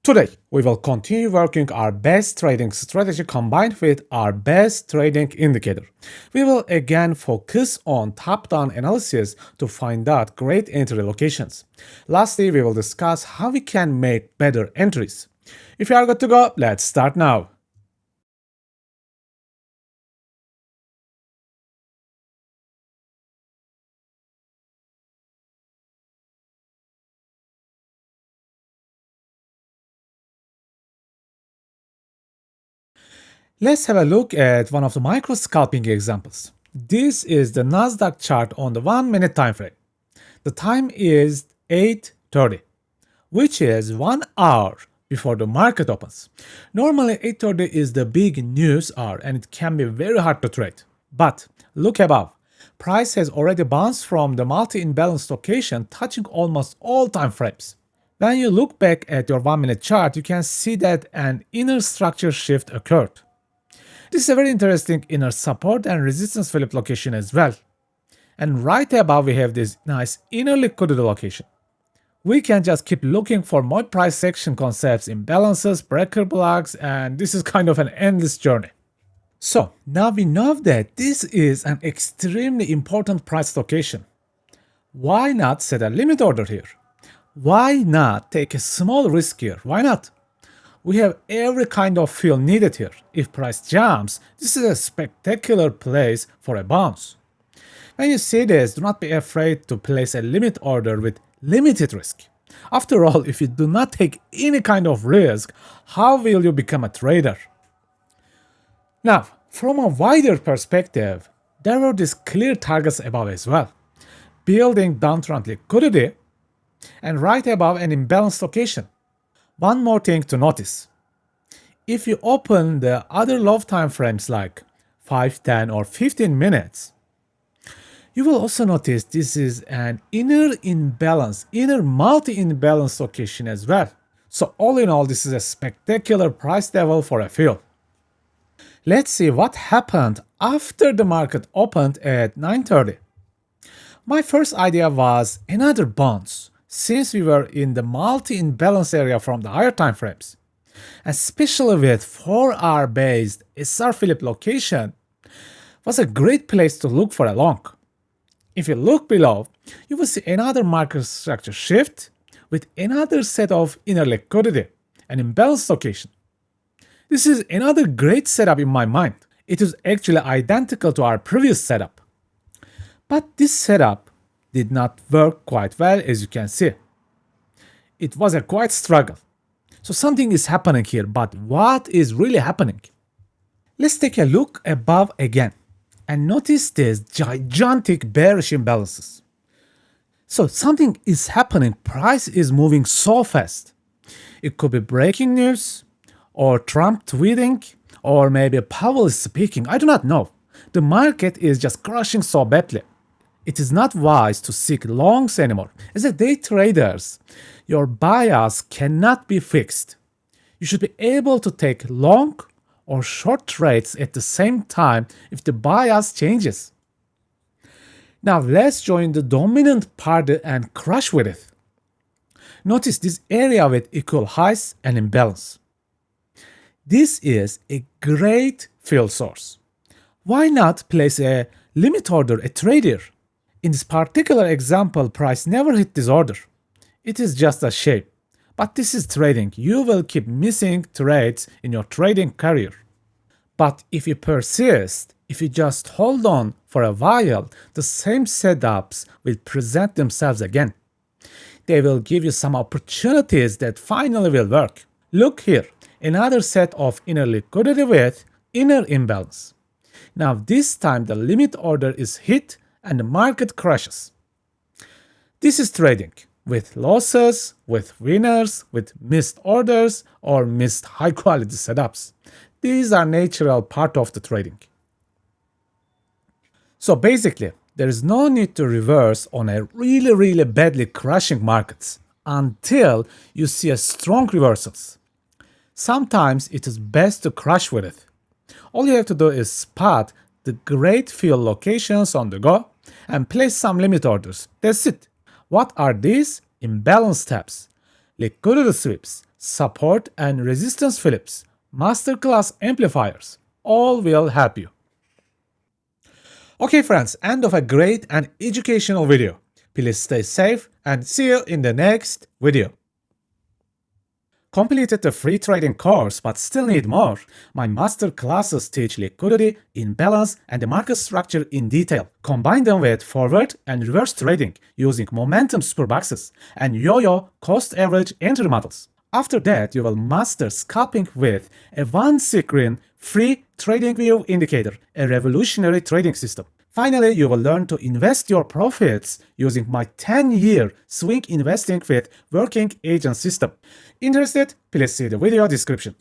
Today, we will continue working our best trading strategy combined with our best trading indicator. We will again focus on top-down analysis to find out great entry locations. Lastly, we will discuss how we can make better entries. If you are good to go, let's start now. Let's have a look at one of the micro scalping examples. This is the Nasdaq chart on the 1-minute time frame. The time is 8:30, which is 1 hour before the market opens. Normally 8:30 is the big news hour and it can be very hard to trade. But look above. Price has already bounced from the multi-imbalance location, touching almost all time frames. When you look back at your 1-minute chart, you can see that an inner structure shift occurred. This is a very interesting inner support and resistance flip location as well. And right above we have this nice inner liquidity location. We can just keep looking for more price action concepts, imbalances, breaker blocks, and this is kind of an endless journey. So now we know that this is an extremely important price location. Why not set a limit order here? Why not take a small risk here? Why not? We have every kind of fill needed here. If price jumps, this is a spectacular place for a bounce. When you see this, do not be afraid to place a limit order with limited risk. After all, if you do not take any kind of risk, how will you become a trader? Now, from a wider perspective, there were these clear targets above as well. Building downtrend liquidity and right above an imbalanced location. One more thing to notice. If you open the other low time frames like 5, 10 or 15 minutes, you will also notice this is an inner imbalance, inner multi-imbalance location as well. So all in all, this is a spectacular price level for a fill. Let's see what happened after the market opened at 9:30. My first idea was another bounce, since we were in the multi-imbalance area from the higher time frames. Especially with 4-hour based SR flip location was a great place to look for a long. If you look below, you will see another market structure shift with another set of inner liquidity, an imbalance location. This is another great setup in my mind. It is actually identical to our previous setup. But this setup did not work quite well, as you can see. It was a quite struggle. So something is happening here, but what is really happening? Let's take a look above again and notice these gigantic bearish imbalances. So something is happening, price is moving so fast. It could be breaking news, or Trump tweeting, or maybe Powell is speaking, I do not know. The market is just crashing so badly. It is not wise to seek longs anymore. As a day traders, your bias cannot be fixed. You should be able to take long or short trades at the same time if the bias changes. Now let's join the dominant party and crush with it. Notice this area with equal highs and imbalance. This is a great fill source. Why not place a limit order, a trade here? In this particular example, price never hit this order. It is just a shape. But this is trading. You will keep missing trades in your trading career. But if you persist, if you just hold on for a while, the same setups will present themselves again. They will give you some opportunities that finally will work. Look here, another set of inner liquidity with inner imbalance. Now this time the limit order is hit and the market crashes. This is trading with losses, with winners, with missed orders or missed high quality setups. These are natural part of the trading. So basically, there is no need to reverse on a really badly crashing markets until you see a strong reversals. Sometimes it is best to crash with it. All you have to do is spot the great fill locations on the go and place some limit orders. That's it. What are these? Imbalance taps, liquidity sweeps, support and resistance flips, masterclass amplifiers, all will help you. Okay friends, end of a great and educational video. Please stay safe and see you in the next video. Completed the free trading course but still need more? My master classes teach liquidity, imbalance, and the market structure in detail. Combine them with forward and reverse trading using momentum superboxes and yo-yo cost average entry models. After that, you will master scalping with a one-screen free trading view indicator, a revolutionary trading system. Finally, you will learn to invest your profits using my 10-year swing investing with working agent system. Interested? Please see the video description.